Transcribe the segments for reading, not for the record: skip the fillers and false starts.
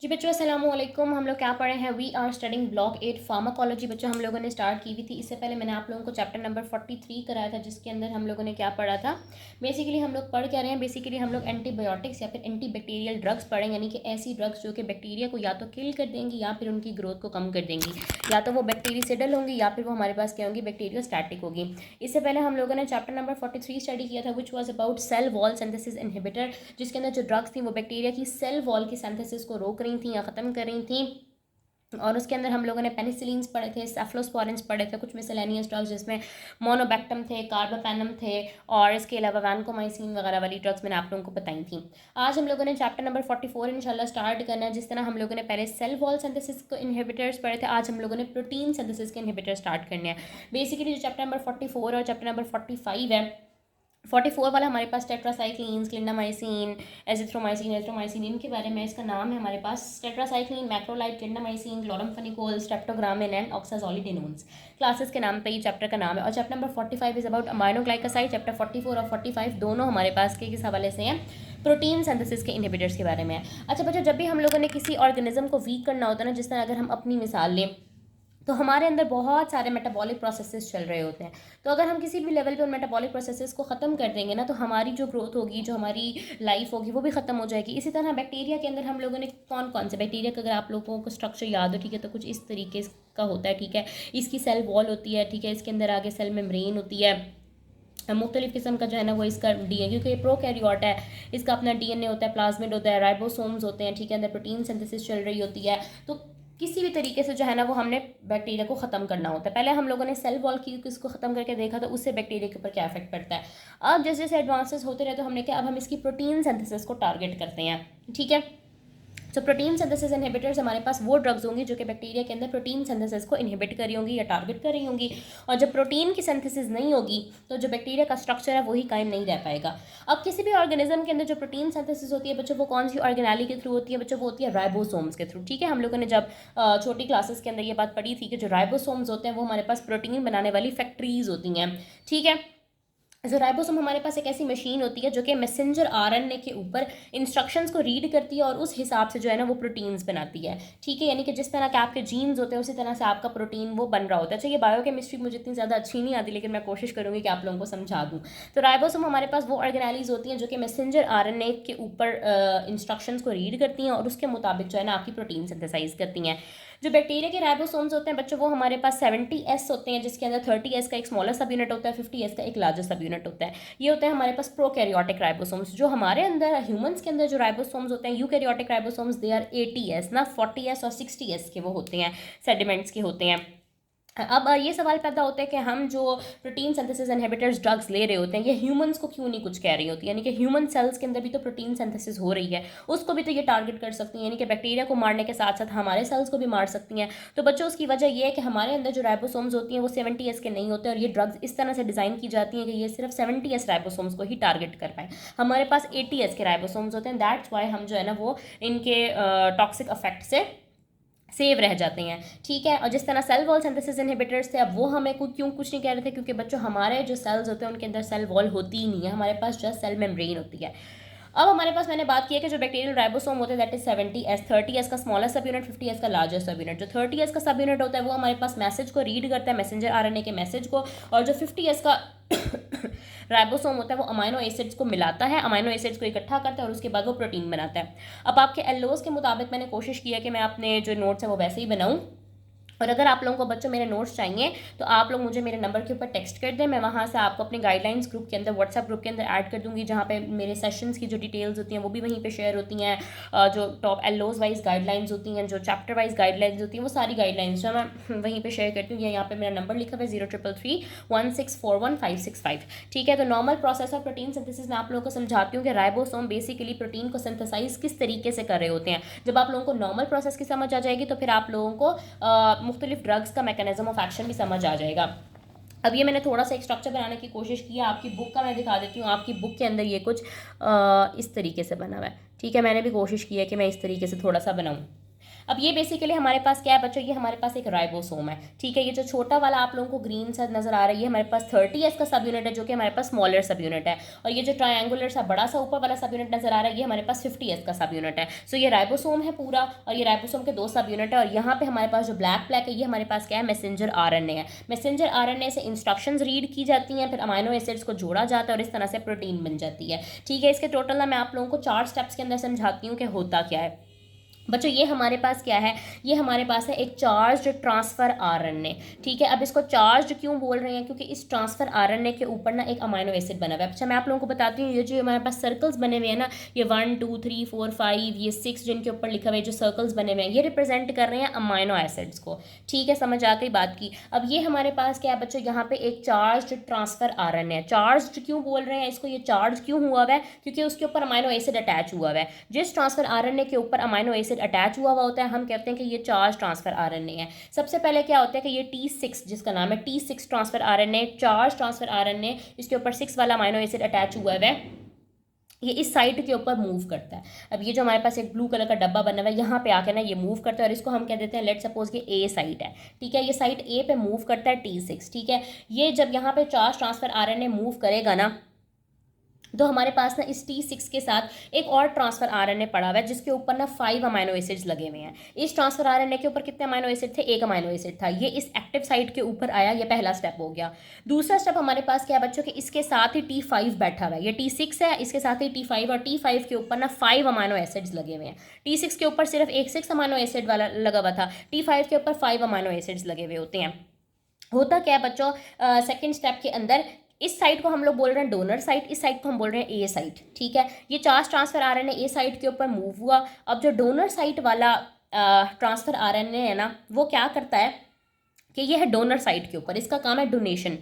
जी बच्चों अस्सलाम वालेकुम। हम लोग क्या पढ़े हैं? We are studying block 8 pharmacology. बच्चों हम लोगों ने स्टार्ट की हुई थी। इससे पहले मैंने आप लोगों को चैप्टर नंबर 43 कराया था, जिसके अंदर हम लोगों ने क्या पढ़ा था। बेसिकली हम लोग पढ़ क्या रहे हैं, बेसिकली हम लोग एंटीबायोटिक्स या फिर एंटी बैक्टीरियल ड्रग्स पढ़ेंगे, यानी कि ऐसी ड्रग्स जो कि बैक्टीरिया को या तो किल कर देंगी या फिर उनकी ग्रोथ को कम कर देंगी, या तो वो बैक्टीरियासिडल होंगी या फिर वो हमारे पास क्या होंगी, बैक्टीरियोस्टैटिक होगी। इससे पहले हम लोगों ने चैप्टर नंबर 43 स्टडी किया था, which was about cell wall synthesis inhibitor, जिसके अंदर जो ड्रग्स थी वो बैक्टीरिया की सेल वॉल की सिंथेसिस को रोक रही थी या ख़त्म कर रही थी। और उसके अंदर हम लोगों ने पेनिसिलिन्स पढ़े थे, सेफ्लोस्पोरिन्स पढ़े थे, कुछ मिसलेनियस ड्रग्स जिसमें मोनोबैक्टम थे, कार्बापेनम थे, और इसके अलावा वैनकोमाइसिन वगैरह वाली ड्रग्स मैंने आप लोगों को बताई थी। आज हम लोगों ने चैप्टर नंबर 44 इंशाल्लाह स्टार्ट करना है। जिस तरह हम लोगों ने पहले सेल वॉल सिंथेसिस को इनहिबिटर्स पढ़े थे, आज हम लोगों ने प्रोटीन सिंथेसिस के इनहिबिटर स्टार्ट करने हैं। बेसिकली जो चैप्टर नंबर 44 और चैप्टर नंबर 45 है, 44 वाला हमारे पास टेट्रासाइक्लिन्स, क्लिंडामाइसिन, एजिथ्रोमाइसिन, एरिथ्रोमाइसिन, इनके बारे में इसका नाम है हमारे पास tetracycline, macrolide, clindamycin, chloramphenicol, streptogramin and oxazolidinones. Classes के नाम पे ही चैप्टर का नाम है। और chapter number 45 is about aminoglycoside. Chapter 44 और 45 दोनों हमारे पास के किस हवाले से हैं, प्रोटीन सिंथेसिस के इनहिबिटर्स के बारे में है। अच्छा बच्चों, जब भी हम लोगों ने किसी ऑर्गेनिज्म को वीक करना होता है ना, जिस तरह अगर हम अपनी मिसाल लें तो हमारे अंदर बहुत सारे मेटाबॉलिक प्रोसेसेस चल रहे होते हैं। तो अगर हम किसी भी लेवल पे उन मेटाबॉलिक प्रोसेसेस को ख़त्म कर देंगे ना, तो हमारी जो ग्रोथ होगी, जो हमारी लाइफ होगी, वो भी ख़त्म हो जाएगी। इसी तरह बैक्टीरिया के अंदर हम लोगों ने कौन कौन से बैक्टीरिया का अगर आप लोगों को स्ट्रक्चर याद हो, ठीक है, तो कुछ इस तरीके का होता है, ठीक है। इसकी सेल वॉल होती है, ठीक है, इसके अंदर आगे सेल मेम्ब्रेन होती है, मुख्तलिफ किस्म का जो है ना वो इसका डीएनए, क्योंकि ये प्रोकैरियोट है, इसका अपना डीएनए होता है, प्लाज्मिड होता है, राइबोसोम्स होते हैं, ठीक है, अंदर प्रोटीन सिंथेसिस चल रही होती है। तो किसी भी तरीके से जो है ना वो हमने बैक्टीरिया को ख़त्म करना होता है। पहले हम लोगों ने सेल वॉल की इसको ख़त्म करके देखा तो उससे बैक्टीरिया के ऊपर क्या इफेक्ट पड़ता है। अब जैसे जैसे एडवांसेस होते रहे तो हमने क्या, अब हम इसकी प्रोटीन सिंथेसिस को टारगेट करते हैं, ठीक है। तो प्रोटीन सिंथेसिस इनहिबिटर्स हमारे पास वो ड्रग्स होंगी जो कि बैक्टीरिया के अंदर प्रोटीन सिंथेसिस को इनहिबिट करी होंगी या टारगेट कर रही होंगी। और जब प्रोटीन की सिंथेसिस नहीं होगी तो जो बैक्टीरिया का स्ट्रक्चर है वही कायम नहीं रह पाएगा। अब किसी भी ऑर्गेनिज्म के अंदर जो प्रोटीन सिंथेसिस होती है बच्चों, वो कौन सी ऑर्गेनाली के थ्रू होती है बच्चों, वो होती है राइबोसोम्स के थ्रू, ठीक है। हम लोगों ने जब छोटी क्लासेस के अंदर ये बात पढ़ी थी कि जो राइबोसोम्स होते हैं वो हमारे पास प्रोटीन बनाने वाली फैक्ट्रीज होती हैं, ठीक है। जो राइबोसोम हमारे पास एक ऐसी मशीन होती है जो कि मैसेंजर आरएनए के ऊपर इंस्ट्रक्शंस को रीड करती है और उस हिसाब से जो है ना वो प्रोटीन्स बनाती है, ठीक है। यानी कि जिस तरह के आपके जीन्स होते हैं उसी तरह से आपका प्रोटीन वो बन रहा होता है। अच्छा, ये बायोकेमिस्ट्री मुझे इतनी ज़्यादा अच्छी नहीं आती, लेकिन मैं कोशिश करूँगी कि आप लोगों को समझा दूँ। तो राइबोसोम हमारे पास वो ऑर्गेनालीज होती हैं जो कि मैसेंजर आरएनए के ऊपर इंस्ट्रक्शंस को रीड करती हैं और उसके मुताबिक जो है ना आपकी प्रोटीन सिंथेसाइज करती हैं। जो बैक्टीरिया के राइबोसोम्स होते हैं बच्चों, वो हमारे पास 70S होते हैं, जिसके अंदर 30S का एक स्मॉलर सब यूनिट होता है, 50S का एक लार्जर सब यूनिट होता है। ये होते हैं हमारे पास प्रोकैरियोटिक राइबोसोम्स। जो हमारे अंदर ह्यूमंस के अंदर जो राइबोसोम्स होते हैं, eukaryotic ribosomes, they are 80S ना 40S और 60S के वो होते हैं, सेडिमेंट्स के होते हैं। अब ये सवाल पैदा होता है कि हम जो प्रोटीन सिंथेसिस इनहिबिटर्स ड्रग्स ले रहे होते हैं ये ह्यूमंस को क्यों नहीं कुछ कह रही होती, यानी कि ह्यूमन सेल्स के अंदर भी तो प्रोटीन सिंथेसिस हो रही है, उसको भी तो ये टारगेट कर सकती हैं, यानी कि बैक्टीरिया को मारने के साथ साथ हमारे सेल्स को भी मार सकती हैं। तो बच्चों उसकी वजह ये है कि हमारे अंदर जो राइबोसोम्स होती हैं वो 70S के नहीं होते, और ये ड्रग्स इस तरह से डिज़ाइन की जाती हैं कि ये सिर्फ 70S राइबोसोम्स को ही टारगेट कर पाए। हमारे पास 80S के राइबोसोम्स होते हैं, दैट्स वाई हम जो है ना वो इनके टॉक्सिक इफेक्ट से सेव रह जाते हैं, ठीक है। और जिस तरह सेल वॉल सिंथेसिस इनहिबिटर्स थे, अब वो हमें क्यों कुछ नहीं कह रहे थे, क्योंकि बच्चों हमारे जो सेल्स होते हैं उनके अंदर सेल वॉल होती ही नहीं है, हमारे पास जस्ट सेल मेम्ब्रेन होती है। अब हमारे पास मैंने बात की है कि जो बैक्टीरियल राइबोसोम होते हैं दैट इज 70S, 30S का स्मॉलर सब यूनिट, 50S का लार्जर सब यूनिट। जो 30S का सब यूनिट होता है वो हमारे पास मैसेज को रीड करता है, मैसेंजर आरएनए के मैसेज को, और जो 50S का राइबोसोम होता है वो अमाइनो एसिड्स को मिलाता है, अमाइनो एसिड्स को इकट्ठा करता है और उसके बाद वो प्रोटीन बनाता है। अब आपके एलोस के मुताबिक मैंने कोशिश की है कि मैं अपने जो नोट्स है वो वैसे ही बनाऊँ, और अगर आप लोगों को बच्चों मेरे नोट्स चाहिए तो आप लोग मुझे मेरे नंबर के ऊपर टेक्स्ट कर दें, मैं वहाँ से आपको अपने गाइडलाइंस ग्रुप के अंदर, व्हाट्सएप ग्रुप के अंदर ऐड कर दूँगी, जहाँ पे मेरे सेशंस की जो डिटेल्स होती हैं वो भी वहीं पे शेयर होती हैं। जो टॉप एलोज वाइज गाइडलाइंस होती हैं, जो चैप्टर वाइज गाइडलाइंस होती हैं, वो सारी गाइडलाइंस जो मैं वहीं पर शेयर करती हूँ। यहाँ पे मेरा नंबर लिखा हुआ है 03331641 565, ठीक है। तो normal process of protein synthesis में आप लोगों को समझाती हूँ कि राइबोसोम बेसिकली प्रोटीन को सिंथेसाइज किस तरीके से कर रहे होते हैं। जब आप लोगों को नॉर्मल प्रोसेस की समझ आ जाएगी तो फिर आप लोगों को मुख्तलिफ ड्रग्स का मैकेनिज्म ऑफ एक्शन भी समझ आ जाएगा। अब ये मैंने थोड़ा सा एक स्ट्रक्चर बनाने की कोशिश की है, आपकी बुक का मैं दिखा देती हूँ। आपकी बुक के अंदर ये कुछ इस तरीके से बना हुआ है, ठीक है। मैंने भी कोशिश की है कि मैं इस तरीके से थोड़ा सा बनाऊँ। अब ये बेसिकली हमारे पास क्या है बच्चों, ये हमारे पास एक राइबोसोम है, ठीक है। ये जो छोटा वाला आप लोगों को ग्रीन सा नजर आ रही है हमारे पास 30S का सब यूनिट है, जो कि हमारे पास स्मॉलर सब यूनिट है। और ये जो ट्रायंगुलर सा बड़ा सा ऊपर वाला सब यूनिट नजर आ रहा है ये हमारे पास 50S का सब यूनिट है। सो ये राइबोसोम है पूरा, और ये राइबोसोम के 2 सब यूनिट है। और यहाँ पे हमारे पास जो ब्लैक ब्लैक है ये हमारे पास क्या है, मैसेंजर आरएनए है। मैसेंजर आरएनए से इंस्ट्रक्शंस रीड की जाती हैं, फिर अमाइनो एसिड्स को जोड़ा जाता है और इस तरह से प्रोटीन बन जाती है, ठीक है। इसके टोटल ना मैं आप लोगों को 4 स्टेप्स के अंदर समझाती हूँ कि होता क्या है बच्चों। ये हमारे पास क्या है, ये हमारे पास है एक चार्ज ट्रांसफर आरएनए, ठीक है। अब इसको चार्ज क्यों बोल रहे हैं, क्योंकि इस ट्रांसफर आरएनए के ऊपर ना एक अमाइनो एसिड बना हुआ है। अच्छा मैं आप लोगों को बताती हूँ, ये जो हमारे पास सर्कल्स बने हुए हैं ना, ये 1 2 3 4 5 ये 6 जिनके ऊपर लिखा हुआ है, जो सर्कल्स बने हुए हैं ये रिप्रेजेंट कर रहे हैं अमाइनो एसिड्स को, ठीक है। समझ आ गई बात की। अब ये हमारे पास क्या है बच्चों, यहाँ पे एक चार्ज ट्रांसफर आरएनए है। चार्ज क्यों बोल रहे हैं इसको, ये चार्ज क्यों हुआ हुआ है, क्योंकि उसके ऊपर अमाइनो एसिड अटैच हुआ हुआ है। जिस ट्रांसफर आरएनए के ऊपर अमाइनो एसिड अटैच हुआ हुआ हम कहते हैं कि ये चार्ज ट्रांसफर आरएनए है। सबसे पहले क्या होता है कि ये T6 जिसका नाम है T6 transfer RNA, charge transfer RNA, इसके ऊपर 6 वाला अमाइनो एसिड अटैच हुआ है, ये इस साइट के ऊपर मूव करता है। अब ये जो हमारे पास एक ब्लू कलर का डब्बा बना हुआ है यहाँ पे आके ना ये मूव करता है, और इसको हम कह देते हैं लेट सपोज कि ए साइट है, ठीक है। ये साइट ए पे मूव करता है T6, ठीक है। ये जब यहाँ पे चार्ज ट्रांसफर आरएनए मूव करेगा ना, तो हमारे पास ना इस T6 के साथ एक और ट्रांसफर आरएनए पड़ा हुआ है जिसके ऊपर ना 5 अमाइनो एसिड्स लगे हुए हैं। इस ट्रांसफर आरएनए के ऊपर कितने अमाइनो एसिड थे, एक अमाइनो एसिड था। ये इस एक्टिव साइट के ऊपर आया, ये पहला स्टेप हो गया। दूसरा स्टेप हमारे पास क्या है बच्चों कि इसके साथ ही T5 बैठा हुआ है, ये T6 है, इसके साथ ही T5, और T5 के ऊपर ना 5 अमाइनो एसिड्स लगे हुए हैं। T6 के ऊपर सिर्फ एक 6 अमाइनो एसिड वाला लगा हुआ था, T5 के ऊपर 5 अमाइनो एसिड्स लगे हुए होते हैं। होता क्या है बच्चों, सेकेंड स्टेप के अंदर इस साइट को हम लोग बोल रहे हैं डोनर साइट, इस साइट को हम बोल रहे हैं ए साइट, ठीक है। ये चार्ज ट्रांसफर आरएनए ए साइट के ऊपर मूव हुआ। अब जो डोनर साइट वाला ट्रांसफर आरएनए है ना, वो क्या करता है कि ये है डोनर साइट के ऊपर, इसका काम है डोनेशन,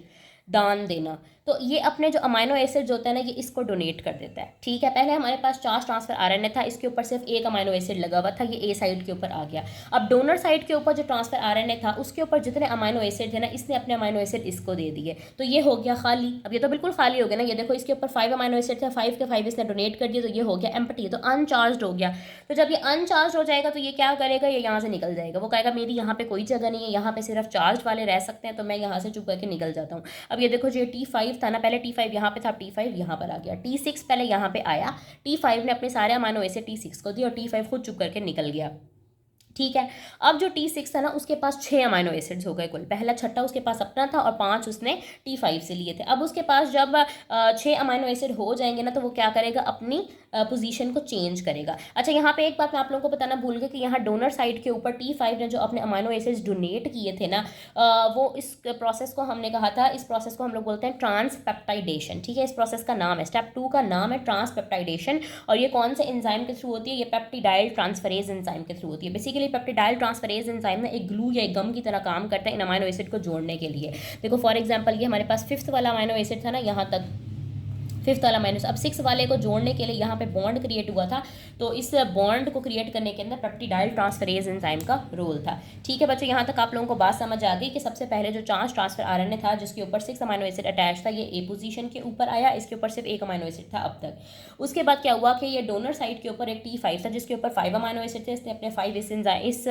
दान देना। तो ये अपने जो अमाइनो एसिड्स होते हैं ना, ये इसको डोनेट कर देता है, ठीक है। पहले हमारे पास चार्ज ट्रांसफर आरएनए था, इसके ऊपर सिर्फ एक अमाइनो एसिड लगा हुआ था, ये ए साइड के ऊपर आ गया। अब डोनर साइड के ऊपर जो ट्रांसफर आरएनए था उसके ऊपर जितने अमाइनो एसिड थे ना, इसने अपने अमाइनो एसिड इसको दे दिए, तो ये हो गया खाली। अब ये तो बिल्कुल खाली हो गया ना, ये देखो इसके ऊपर 5 अमाइनो एसिड थे, 5 के 5 इसने डोनेट कर दिए, तो ये हो गया एम्प्टी, तो अनचार्ज हो गया। तो जब ये अनचार्ज हो जाएगा तो ये क्या करेगा, ये यहाँ से निकल जाएगा। वो कहेगा मेरी यहाँ पे कोई जगह नहीं है, यहाँ पे सिर्फ चार्ज वाले रह सकते हैं, तो मैं यहाँ से चुप करके निकल जाता हूँ। अब ये देखो जो T5 था ना, पहले T5 यहाँ पे था, T5 यहाँ पर आ गया, T6 पहले यहाँ पे आया, T5 ने अपने सारे अमाइनो एसिड T6 को दिए और T5 खुद चुप करके निकल गया, ठीक है। अब जो T6 था ना, उसके पास 6 अमाइनो एसिड्स हो गए कुल, पहला 6ठा उसके पास अपना था और 5 उसने T5 से लिए थे। अब उसके पास जब 6 अमाइनो एसिड हो जाएंगे ना, तो वो क्या करेगा, अपनी पोजीशन को चेंज करेगा। अच्छा यहाँ पे एक बात मैं आप लोगों को बताना भूल गई कि यहाँ डोनर साइड के ऊपर T5 ने जो अपने अमाइनो एसिड्स डोनेट किए थे ना, वो इस प्रोसेस को हमने कहा था, इस प्रोसेस को हम लोग बोलते हैं ट्रांसपेप्टाइडेशन, ठीक है। इस प्रोसेस का नाम है, स्टेप 2 का नाम है ट्रांसपेप्टाइडेशन। और ये कौन से एंजाइम के थ्रू होती है, ये पेप्टिडाइल ट्रांसफरेज एंजाइम के थ्रू होती है। बेसिकली पेप्टिडाइल ट्रांसफरेज एंजाइम ना एक ग्लू या एक गम की तरह काम करता है इन अमाइनो एसिड को जोड़ने के लिए। देखो फॉर एग्जांपल ये हमारे पास 5th वाला अमाइनो एसिड था ना, यहाँ तक 5th वाला माइनस, अब 6 वाले को जोड़ने के लिए यहाँ पे बॉन्ड क्रिएट हुआ था, तो इस बॉन्ड को क्रिएट करने के अंदर पेप्टिडाइल ट्रांसफरेज एंजाइम का रोल था, ठीक है बच्चों। यहाँ तक आप लोगों को बात समझ आ गई कि सबसे पहले जो चार्ज ट्रांसफर आरएनए था जिसके ऊपर 6 अमाइनो एसिड अटैच था, ये ए पोजीशन के ऊपर आया, इसके ऊपर सिर्फ एक अमाइनो एसिड था अब तक। उसके बाद क्या हुआ कि ये डोनर साइड के ऊपर एक T5 था जिसके ऊपर 5 अमाइनो एसिड थे, इसने अपने 5 इस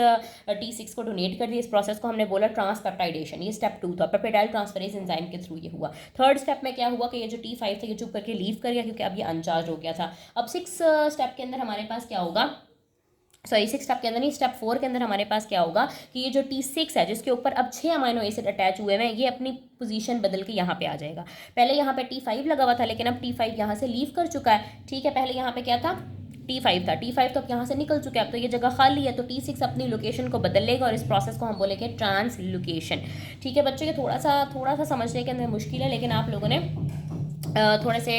T6 को डोनेट कर दिया। इस प्रोसेस को हमने बोला ट्रांसपेप्टाइडेशन, ये स्टेप 2 था, पेप्टिडाइल ट्रांसफरेज एंजाइम के थ्रू ये हुआ। थर्ड स्टेप में क्या हुआ कि ये जो T5 था ये चुप करके लीव कर गया, क्योंकि अब ये अनचार्ज हो गया था। अब 6 स्टेप के अंदर हमारे पास क्या होगा, सॉरी 6 स्टेप के अंदर नहीं, स्टेप 4 के अंदर हमारे पास क्या होगा कि ये जो T6 है जिसके ऊपर अब 6 अमाइनो एसिड अटैच हुए हैं, ये अपनी पोजीशन बदल के यहाँ पे आ जाएगा। पहले यहाँ पे T5 लगा हुआ था, लेकिन अब T5 यहाँ से लीव कर चुका है, ठीक है। पहले यहाँ पे क्या था, T5 था, T5 तो अब यहाँ से निकल चुका है, अब तो ये जगह खाली है, तो T6 अपनी लोकेशन को बदल लेगा और इस प्रोसेस को हम बोलेंगे ट्रांसलोकेशन, ठीक है बच्चों। ये थोड़ा सा समझने के अंदर मुश्किल है, लेकिन आप लोगों ने थोड़े से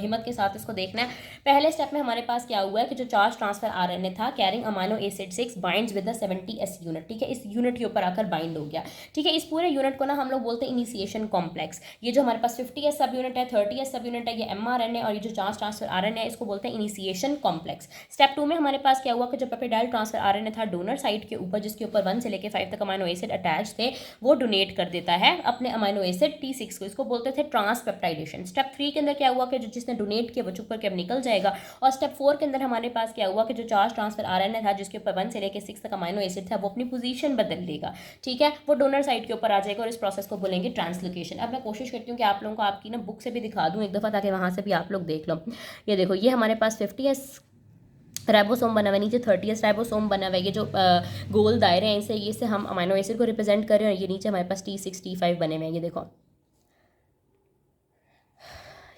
हिम्मत के साथ इसको देखना है। पहले स्टेप में हमारे पास क्या हुआ है कि जो चार्ज ट्रांसफर आरएनए था carrying amino acid 6 binds with the 70S unit, ठीक है। इस यूनिट के ऊपर आकर बाइंड हो गया, ठीक है। इस पूरे यूनिट को ना हम लोग बोलते हैं इनिशिएशन कॉम्प्लेक्स। ये जो हमारे पास 50S सब यूनिट है, 30S सब यूनिट है, ये mRNA, और ये जो चार्ज ट्रांसफर आरएनए है इसको बोलते हैं इनिशिएशन कॉम्प्लेक्स। स्टेप 2 में हमारे पास क्या हुआ कि जो पेप्टिडाइल ट्रांसफर आरएनए था डोनर साइड के ऊपर, जिसके ऊपर 1 से लेकर 5 तक अमाइनो एसिड अटैच थे, वो डोनेट कर देता है अपने अमाइनो एसिड T6 को, इसको बोलते थे ट्रांसपेप्टाइडेशन। स्टेप 3 के अंदर क्या हुआ कि जो जिसने डोनेट किया वो चुप करके अब निकल जाएगा, जाएगा। और स्टेप 4 के अंदर हमारे पास क्या हुआ कि जो चार्ज ट्रांसफर RNA था जिसके ऊपर 1 से लेकर 6 तक अमाइनो एसिड था वो अपनी पोजीशन बदल लेगा, ठीक है, वो डोनर साइड के ऊपर आ जाएगा और इस प्रोसेस को बोलेंगे ट्रांसलोकेशन। अब मैं कोशिश करती हूँ कि आप लोगों को आपकी ना बुक से भी दिखा दूँ एक दफ़ा, ताकि वहाँ से भी आप लोग देख लो। ये देखो, ये हमारे पास 50s राइबोसोम बना हुआ है, नीचे 30s राइबोसोम बना हुआ है। ये जो गोल दायरे हैं इसे ये से हम अमाइनो एसिड को रिप्रेजेंट कर रहे हैं, और ये नीचे हमारे पास T6 T5 बने हुए हैं। ये देखो,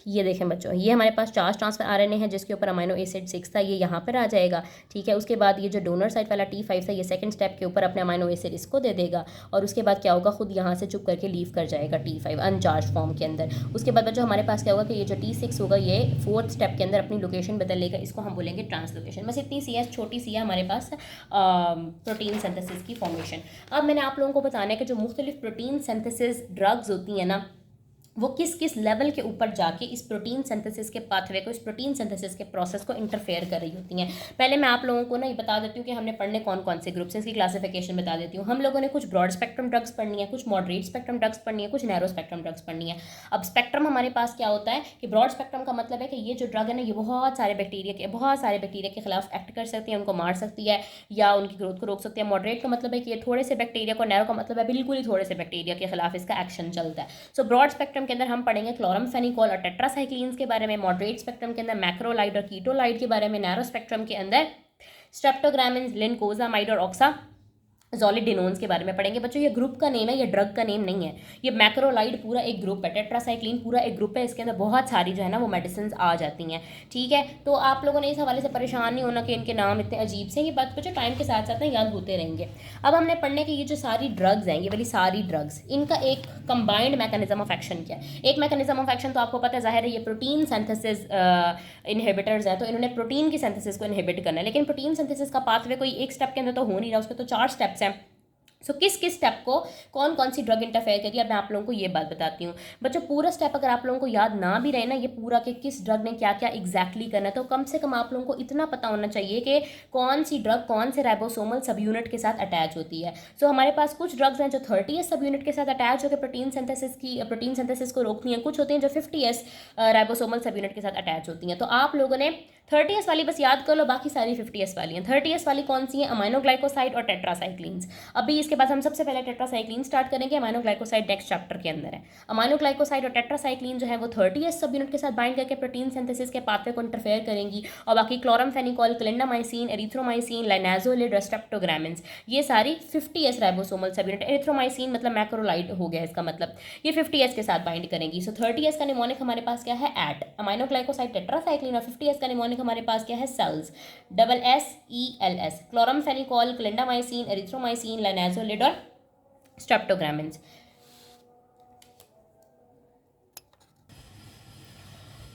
ये देखें बच्चों, ये हमारे पास चार्ज ट्रांसफर RNA है जिसके ऊपर अमाइनो एसिड 6 था, ये यहाँ पर आ जाएगा, ठीक है। उसके बाद ये जो डोनर साइड वाला T5 था ये सेकंड स्टेप के ऊपर अपने अमाइनो एसिड इसको दे देगा, और उसके बाद क्या होगा, खुद यहाँ से चुप करके लीव कर जाएगा T5 अनचार्ज फॉर्म के अंदर। उसके बाद बच्चों हमारे पास क्या होगा कि ये जो T6 होगा ये 4th स्टेप के अंदर अपनी लोकेशन बदल लेगा, इसको हम बोलेंगे ट्रांसलोकेशन। बस इतनी सी है, छोटी सी है हमारे पास प्रोटीन सिंथेसिस की फॉर्मेशन। अब मैंने आप लोगों को बताना है कि जो मुख्तलिफ प्रोटीन सिंथेसिस ड्रग्स होती हैं ना, वो किस किस लेवल के ऊपर जाके इस प्रोटीन सिंथेसिस के पाथवे को, इस प्रोटीन सिंथेसिस के प्रोसेस को इंटरफेयर कर रही होती हैं। पहले मैं आप लोगों को ना ये बता देती हूँ कि हमने पढ़ने कौन कौन से ग्रुप्स हैं, इसकी क्लासिफिकेशन बता देती हूँ। हम लोगों ने कुछ ब्रॉड स्पेक्ट्रम ड्रग्स पढ़नी है, कुछ मॉडरेट स्पेक्ट्रम ड्रग्स पढ़नी है, कुछ नैरो स्पेक्ट्रम ड्रग्स पढ़नी है। अब स्पेक्ट्रम हमारे पास क्या होता है कि ब्रॉड स्पेक्ट्रम का मतलब है कि ये जो ड्रग है ना ये बहुत सारे बैक्टीरिया के खिलाफ एक्ट कर सकती है, उनको मार सकती है या उनकी ग्रोथ को रोक सकती है। मॉडरेट का मतलब है कि ये थोड़े से बैक्टीरिया को, नैरो का मतलब है बिल्कुल ही थोड़े से बैक्टीरिया के खिलाफ इसका एक्शन चलता है। सो ब्रॉड स्पेक्ट्रम के अंदर हम पढ़ेंगे क्लोरमफेनिकोल और टेट्रासाइक्लिन्स के बारे में, मॉडरेट स्पेक्ट्रम के अंदर मैक्रोलाइड और कीटोलाइड के बारे में, नैरो स्पेक्ट्रम के अंदर स्ट्रेप्टोग्रामिन्स, लिनकोजामाइड और ऑक्साजोलिडिनोन्स के बारे में पढ़ेंगे। बच्चों ये ग्रुप का नेम है, ये ड्रग का नेम नहीं है। ये मैक्रोलाइड पूरा एक ग्रुप है, टेट्रासाइक्लिन पूरा एक ग्रुप है, इसके अंदर बहुत सारी जो है ना वो मेडिसिन आ जाती हैं, ठीक है। तो आप लोगों ने इस हवाले से परेशान नहीं होना कि इनके नाम इतने अजीब से, ये बात बच्चों टाइम के साथ साथ ना याद होते रहेंगे। अब हमने पढ़ने की ये जो सारी ड्रग्स हैं, ये वाली सारी ड्रग्स, इनका एक कंबाइंड मैकेनिज्म ऑफ एक्शन क्या है। एक मैकेनिज्म ऑफ एक्शन तो आपको पता है, जाहिर है ये प्रोटीन सिंथेसिस इनहिबिटर्स हैं, तो इन्होंने प्रोटीन की सिंथेसिस को इनहिबिट करना है। लेकिन प्रोटीन सिंथेसिस का पाथवे कोई एक स्टेप के अंदर तो हो नहीं रहा, उसके तो 4 स्टेप्स हैं। सो किस किस स्टेप को कौन कौन सी ड्रग इंटरफेयर करी है, अब मैं आप लोगों को ये बात बताती हूँ। बच्चों पूरा स्टेप अगर आप लोगों को याद ना भी रहे ना, ये पूरा कि किस ड्रग ने क्या क्या एग्जैक्टली करना है, तो कम से कम आप लोगों को इतना पता होना चाहिए कि कौन सी ड्रग कौन से राइबोसोमल सब यूनिट के साथ अटैच होती है। सो हमारे पास कुछ ड्रग्स हैं जो 30s सब यूनिट के साथ अटैच होकर प्रोटीन सिंथेसिस को रोकती हैं, कुछ होती हैं जो 50s राइबोसोमल सब यूनिट के साथ अटैच होती हैं। तो आप लोगों ने 30s वाली बस याद कर लो, बाकी सारी 50s वाली हैं। 30s वाली कौन सी है, अमाइनोग्लाइकोसाइड और टेट्रासाइक्लिन्स। अभी इसके बाद हम सबसे पहले टेट्रासाइक्लिन स्टार्ट करेंगे, अमाइनोग्लाइकोसाइड नेक्स्ट चैप्टर के अंदर है। अमाइनोग्लाइकोसाइड और टेट्रासाइक्लिन जो है वो 30s सब यूनिट के साथ बाइंड करके प्रोटीन सिंथेसिस के पाथवे को इंटरफेयर करेंगी, और बाकी क्लोरमफेनिकोल, क्लिंडामाइसिन, एरिथ्रोमाइसिन, लाइनाजोलिड, स्ट्रेप्टोग्रामिन्स ये सारी 50s राइबोसोमल सब यूनिट। एरिथ्रोमाइसिन मतलब मैक्रोलाइड हो गया इसका मतलब, ये 50s के साथ बाइंड करेंगी। सो 30s का निमोनिक हमारे पास क्या है, एट अमाइनोग्लाइकोसाइड टेट्रासाइक्लिन, और 50s का निमोनिक हमारे पास क्या है, cells, SSELS, chloramphenicol, clindamycin, erythromycin, linezolid और स्ट्रेप्टोग्रामिन्स।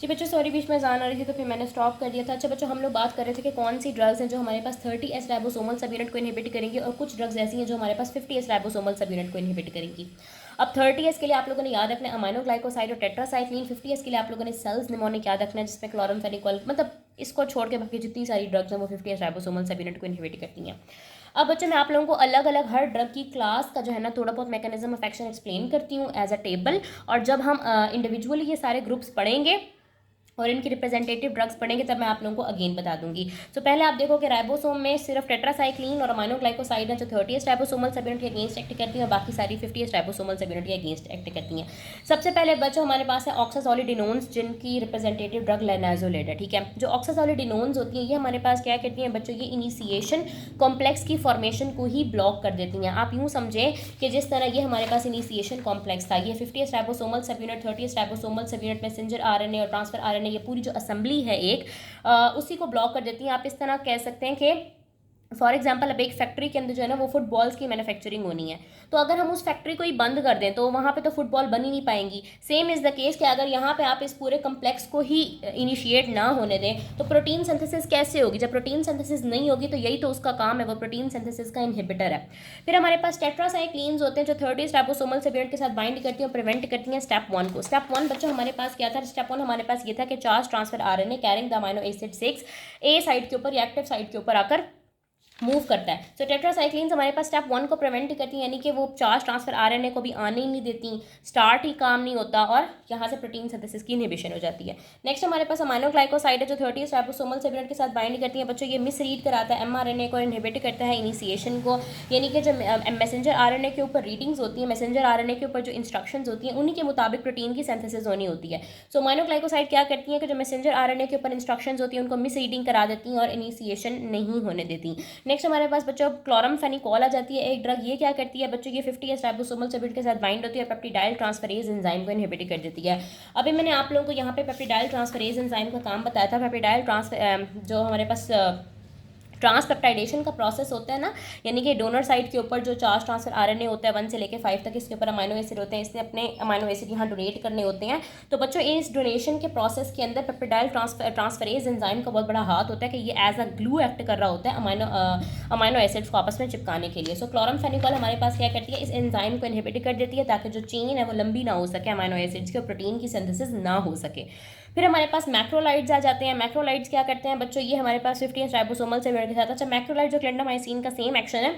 जी बच्चों सॉरी, बीच में जान आ रही थी तो फिर मैंने स्टॉप कर दिया था। अच्छा बच्चों, हम लोग बात कर रहे थे कि कौन सी ड्रग्स हैं जो हमारे पास 30s राइबोसोमल सब यूनिट को इनहिबिट करेंगी, और कुछ ड्रग्स ऐसी हैं जो हमारे पास 50s राइबोसोमल सब यूनिट को इनहिबिट करेंगी। अब 30s के लिए आप लोगों ने याद रखना है अमाइनोग्लाइकोसाइड और टेट्रासाइक्लिन, 50s के लिए आप लोगों ने सेल्स निमोनिक याद रखना है जिसमें क्लोरमफेनिकोल, मतलब इसको छोड़ के बाकी जितनी सारी ड्रग्स हैं वो 50s राइबोसोमल सब यूनिट को इनहिबिट करती हैं। अब बच्चों मैं आप लोगों को अलग अलग हर ड्रग की क्लास का जो है ना थोड़ा बहुत मैकेनिज्म ऑफ एक्शन एक्सप्लेन करती हूँ एज अ टेबल, और जब हम इंडिविजुअली ये सारे ग्रुप्स पढ़ेंगे और इनकी रिप्रेजेंटेटिव ड्रग्स पढ़ेंगे तब मैं आप लोगों को अगेन बता दूंगी। तो पहले आप देखो कि राइबोसोम में सिर्फ टेट्रासाइक्लिन और अमाइनोग्लाइकोसाइड है जो 30s राइबोसोमल सब यूनिट के अगेंस्ट एक्ट करती हैं, और बाकी सारी 50s राइबोसोमल सब यूनिट के अगेंस्ट एक्ट करती हैं। सबसे पहले बच्चों हमारे पास है ऑक्साजोलिडिनोन्स, जिनकी रिप्रेजेंटेटिव ड्रग लाइनाजोलिड है, ठीक है। जो ऑक्साजोलिडिनोन्स होती हैं ये हमारे पास क्या करती हैं बच्चों, ये इनिशिएशन कॉम्प्लेक्स की फॉर्मेशन को ही ब्लॉक कर देती हैं। आप यूँ समझें कि जिस तरह ये हमारे पास इनिशिएशन कॉम्प्लेक्स था, ये 50s राइबोसोमल सब यूनिट, 30s राइबोसोमल सब यूनिट, मैसेंजर RNA और ट्रांसफर RNA, ये पूरी जो असेंबली है एक, उसी को ब्लॉक कर देती हैं। आप इस तरह कह सकते हैं कि फॉर एग्जाम्पल अब एक फैक्ट्री के अंदर जो है ना वो फुटबॉल्स की मैन्युफैक्चरिंग होनी है, तो अगर हम उस फैक्ट्री को ही बंद कर दें तो वहाँ पे तो फुटबॉल बन ही नहीं पाएंगी। सेम इज़ द केस कि अगर यहाँ पे आप इस पूरे कम्प्लेक्स को ही इनिशिएट ना होने दें तो प्रोटीन सिंथेसिस कैसे होगी। जब प्रोटीन सिंथेसिस नहीं होगी तो यही तो उसका काम है, वो प्रोटीन सिंथेसिस का इनहिबिटर है। फिर हमारे पास टेट्रासाइक्लिन्स होते हैं जो 30s राइबोसोमल सब यूनिट के साथ बाइंड करती हैं और प्रिवेंट करती हैं स्टेप 1 को। स्टेप 1 बच्चों हमारे पास क्या था, स्टेप 1 हमारे पास ये था कि charge transfer RNA carrying the amino acid 6 A side के ऊपर या एक्टिव साइड के ऊपर आकर मूव करता है। सो टेट्रासाइक्लिन्स हमारे पास स्टेप 1 को प्रिवेंट करती हैं, यानी कि वो चार्ज ट्रांसफर आरएनए को भी आने ही नहीं देती, स्टार्ट ही काम नहीं होता और यहाँ से प्रोटीन सिंथेसिस की इनहिबिशन हो जाती है। नेक्स्ट हमारे पास अमाइनोग्लाइकोसाइड है जो 30 राइबोसोमल सबयूनिट के साथ बाइंड करती है। बच्चों ये मिसरीड कराता है एमआरएनए को, इनहिबिट करता है इनिशिएशन को, यानी कि जो मैसेंजर आरएनए के ऊपर रीडिंग्स होती है, मैसेंजर आरएनए के ऊपर जो इंस्ट्रक्शंस होती हैं उन्हीं के मुताबिक प्रोटीन की सिंथेसिस होनी होती है। सो अमाइनोग्लाइकोसाइड क्या करती हैं कि जो मैसेंजर आरएनए के ऊपर इंस्ट्रक्शंस होती हैं उनको मिस रीडिंग करा देती हैं और इनिशिएशन नहीं होने देती। नेक्स्ट हमारे पास बच्चों क्लोरमफेनिकोल आ जाती है एक ड्रग। ये क्या करती है बच्चों, ये 50s राइबोसोमल सबयूनिट के साथ बाइंड होती है और पेप्टिडाइल ट्रांसफरेज एंजाइम को इनहिबिट कर देती है। अभी मैंने आप लोगों को यहाँ पे पेप्टिडाइल ट्रांसफरेज एंजाइम का काम बताया था। पेप्टिडाइल जो हमारे पास ट्रांसपेप्टाइडेशन का प्रोसेस होता है ना, यानी कि डोनर साइड के ऊपर जो चार्ज ट्रांसफर आरएनए होता है 1 से लेकर 5 तक, इसके ऊपर अमाइनो एसिड होते हैं, इसने अपने अमाइनो एसिड यहाँ डोनेट करने होते हैं। तो बच्चों इस डोनेशन के प्रोसेस के अंदर पेप्टिडाइल ट्रांसफरेज एंजाइम का बहुत बड़ा हाथ होता है कि ये एज अ ग्लू एक्ट कर रहा होता है अमाइनो एसिड्स को आपस में चिपकाने के लिए। सो क्लोरमफेनिकोल हमारे पास क्या करती है, इस एंजाइम को इनहिबिट कर देती है ताकि जो चेन है वो लंबी ना हो सके, अमाइनो एसिड्स की और प्रोटीन की सिंथेसिस ना हो सके। फिर हमारे पास मैक्रोलाइड्स आ जाते हैं। मैक्रोलाइड्स क्या करते हैं बच्चों, ये हमारे पास 50s राइबोसोमल सबयूनिट के साथ। अच्छा मैक्रोलाइड जो क्लिंडामाइसिन का सेम एक्शन है,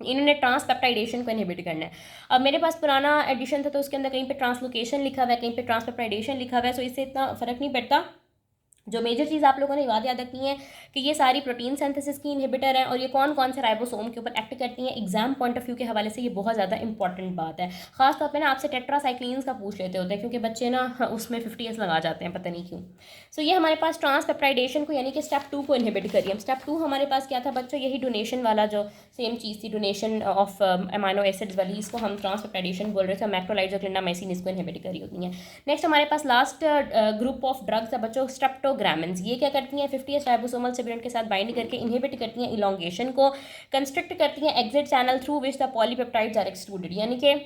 इन्होंने ट्रांसपेप्टाइडेशन को इनहिबिट करना है। अब मेरे पास पुराना एडिशन था तो उसके अंदर कहीं पे ट्रांसलोकेशन लिखा हुआ है, कहीं पे ट्रांसपेप्टाइडेशन लिखा हुआ है, सो इससे इतना फर्क नहीं पड़ता। जो मेजर चीज़ आप लोगों ने याद रखनी है कि ये सारी प्रोटीन सिंथेसिस की इनहिबिटर है और ये कौन कौन से राइबोसोम के ऊपर एक्ट करती हैं। एग्जाम पॉइंट ऑफ व्यू के हवाले से ये बहुत ज़्यादा इंपॉर्टेंट बात है। खास तौर पे ना आपसे टेट्रासाइक्लिन्स का पूछ लेते होते हैं क्योंकि बच्चे ना उसमें 50s लगा जाते हैं, पता नहीं क्यों। सो ये हमारे पास ट्रांसपेप्टाइडेशन को यानी कि स्टेप 2 को इनहिबिट करिए। स्टेप 2 हमारे पास क्या था बच्चों, यही डोनेशन वाला जो सेम चीज़ थी, डोनेशन ऑफ अमाइनो एसिड्स वाली, इसको हम ट्रांसपेप्टाइडेशन बोल रहे थे। मैक्रोलाइड जो क्लिंडामाइसिन इसको इनहिबिट करी होती हैं। नेक्स्ट हमारे पास लास्ट ग्रुप ऑफ ड्रग्स है बच्चों स्ट्रेप्टोग्रामिन्स। ये क्या करती हैं, 50s राइबोसोमल सबयूनिट के साथ बाइंड करके इनहिबिट करती हैं इलॉन्गेशन को, कंस्ट्रक्ट करती हैं exit channel through which the polypeptides are extruded. यानी कि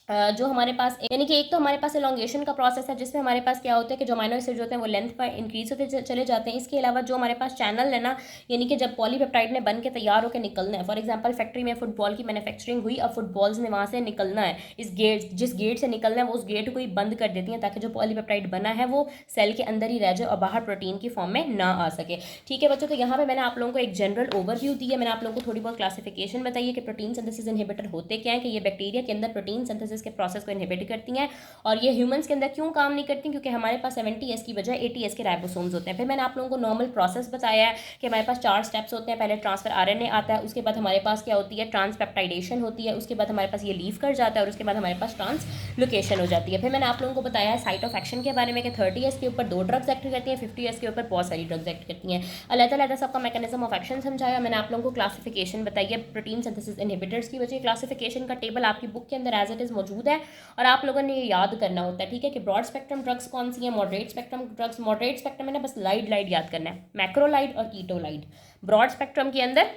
जो हमारे पास यानी कि एक तो हमारे पास एलोंगेशन का प्रोसेस है जिसमें हमारे पास क्या होता है कि जो अमाइनो एसिड्स होते हैं वो लेंथ पर इंक्रीज होते चले जाते हैं। इसके अलावा जो हमारे पास चैनल है ना, यानी कि जब पॉलीपेप्टाइड ने बन के तैयार होकर निकलना है, फॉर एग्जांपल फैक्ट्री में फुटबॉल की मैन्युफैक्चरिंग हुई, अब फुटबॉल्स ने वहाँ से निकलना है, इस गेट जिस गेट से निकलना है वो उस गेट को ही बंद कर देती हैं ताकि जो पॉलीपेप्टाइड बना है वो सेल के अंदर ही रह जाए और बाहर प्रोटीन की फॉर्म में ना आ सके। ठीक है बच्चों, तो यहाँ पर मैंने आप लोगों को एक जनरल ओवरव्यू दी है, मैंने आप लोगों को थोड़ी बहुत क्लासिफिकेशन बताई है कि प्रोटीन सिंथेसिस इनहिबिटर होते क्या है, कि ये बैक्टीरिया के अंदर प्रोटीन सिंथेसिस के प्रोसेस को इनहिबिट करती हैं और ये ह्यूमंस के अंदर क्यों काम नहीं करती, क्योंकि हमारे पास 70s की बजाय 80s के राइबोसोम्स होते हैं। फिर मैंने आप लोगों को नॉर्मल प्रोसेस बताया है कि हमारे पास 4 स्टेप्स होते हैं। पहले ट्रांसफर आरएनए आता है, उसके बाद हमारे पास क्या होती है ट्रांसपेप्टाइडेशन होती है, उसके बाद हमारे पास ये लीव कर जाता है और उसके बाद हमारे पास ट्रांसलोकेशन हो जाती है। फिर मैंने आप लोगों को बताया है साइट ऑफ एक्शन के बारे में कि 30s के ऊपर 2 ड्रग्स एक्ट करती हैं, 50s के ऊपर बहुत सारी ड्रग्स एक्ट करती हैं। अलग-अलग सबका मैकेनिज्म ऑफ एक्शन समझाया। मैंने आप लोगों को क्लासिफिकेशन बताई है प्रोटीन सिंथेसिस इनहिबिटर्स की वजह। क्लासिफिकेशन का टेबल आपकी बुक के अंदर एज इट इज़ मौजूद है और आप लोगों ने ये याद करना होता है। ठीक है कि ब्रॉड स्पेक्ट्रम ड्रग्स कौन सी है, moderate spectrum drugs. Moderate spectrum में ना बस लाइड याद करना है, मैक्रोलाइड और कीटोलाइड। ब्रॉड स्पेक्ट्रम के अंदर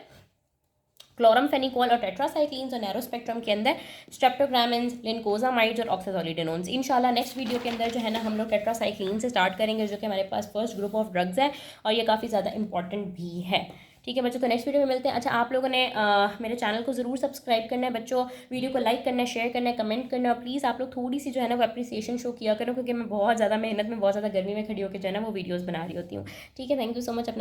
क्लोरमफेनिकोल और टेट्रासाइक्लिन्स और नैरो स्पेक्ट्रम के अंदर स्ट्रेप्टोग्रामिन्स, लिनकोजामाइड्स और ऑक्साजोलिडोनोन्स। इंशाल्लाह नेक्स्ट वीडियो के अंदर जो है ना हम लोग टेट्रासाइक्लिन से स्टार्ट करेंगे जो कि हमारे पास फर्स्ट ग्रुप ऑफ ड्रग्स है और ये काफ़ी ज़्यादा इंपॉर्टेंट भी है। ठीक है बच्चों, तो नेक्स्ट वीडियो में मिलते हैं। अच्छा आप लोगों ने मेरे चैनल को ज़रूर सब्सक्राइब करना है बच्चों, वीडियो को लाइक करना है, शेयर करना है, कमेंट करना है और प्लीज़ आप लोग थोड़ी सी जो है ना वो अप्रिसिएशन शो किया करो क्योंकि मैं बहुत ज़्यादा मेहनत में बहुत ज़्यादा गर्मी में खड़ी होकर जो है ना वो वीडियोज़ बना रही होती हूँ। ठीक है, थैंक यू सो मच। अपना